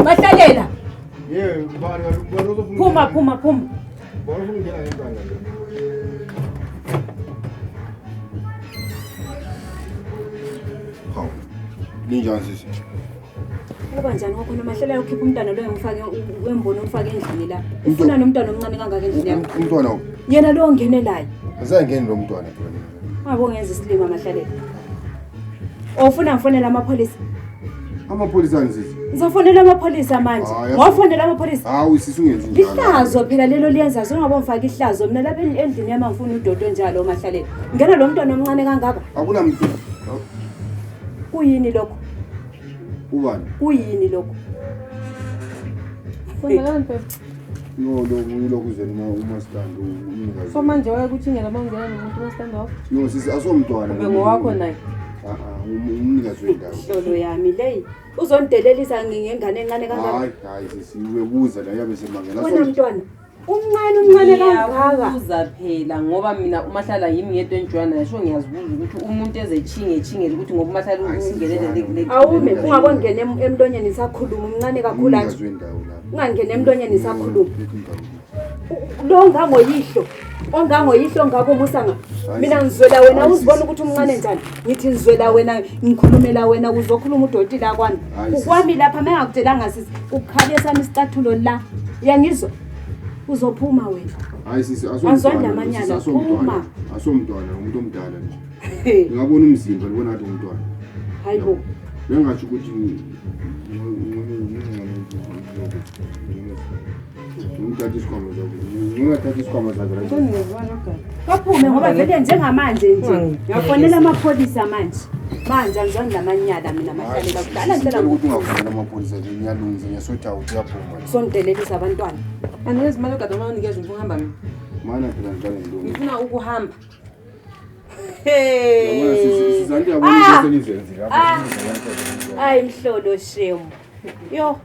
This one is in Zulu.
Mahlalela. Yebo, Phuma. Bona ungena ngentanga. Hawu. Ninjani sisi? Kuba njani ngokhona Mahlalela ukhipha umntwana lo engifake wembona umfake endlini la. Ufuna nomntwana omncane kangaka endlini yakho? Umntwana wo. Yena lo ongenelayo. Asayengeni lo mntwana phela. Ngabo ngenza isilima Mahlalela. Ofuna ngifonela amapholisa? Amapholisa sisi. Ngizofonela amapholisa manje. Ngofonela amapholisa. Hawu sisi ungenzi njalo. Ihlazo phela lelo liyenza singabo mfaka ihlazo mina lapha endlini yami ngifuna udodo njalo Mahlalela. Ngena lo mntwana omncane kangaka. Akunamuntu. Kuyini lokho? Ubani? Kuyini lokho? Fonelani phela. Lo kuzeni uma stand ungazi. So manje wayakuthingela mangena nomuntu ma-stand off. No sisi asomntwana. Ube ngowakho naye. Umnikazi wendawo. Hlolo yami le. Uzondelelisa ngengane encane kangaka. Hayi sisi ubebuza la yabe semangela. Wena mntwana. Umncane kangaka. Uza phela ngoba mina uMahlala yimi yedwa enjwana yasho ngiyazibuza ukuthi umuntu ezechingele ukuthi ngoba uMahlala ungelele Awume ungabongena emlonyeni sakhuluma umncane kakhulu athi. Ungangena emlonyeni sakhuluma. Lo ngangoyihlo. Ongangoyihlo ngako musanga. Mina ngizwela wena uzibona ukuthi umncane njani. Ngithi ngizwela wena ngikhulumela wena uzokhuluma udoti la kwami. Ukwami lapha mengakutshelanga sisi ukukhabe sami isicathulo la. Yangizwa. Uzophuma wena. Hayi sisi azondla amanyala phuma. Asomntwana umuntu omdala nje. Ngiyabona umzimba libona ngathi umntwana. Hayibo. Bengathi ukuthi ngithatha isikhwama zakhe. Kaphume ngoba vele njengamanje nje. Ngiyafonela amapholisa manje. Manje angizondla amanyala mina Mahlalela kudala ngicela ukuthi ungafonela amapholisa nje ngiyalungisa ngiyasotha ukuthi uyaphuma. Sondelelisa abantwana. Angazi imali okade unikeza ukuhamba mina. Mana phela ngicela ngilungu. Ngifuna ukuhamba. Yabona sisi yabona ukuthi senizenzile lapha. Hayi mhlolo shemu. Yo.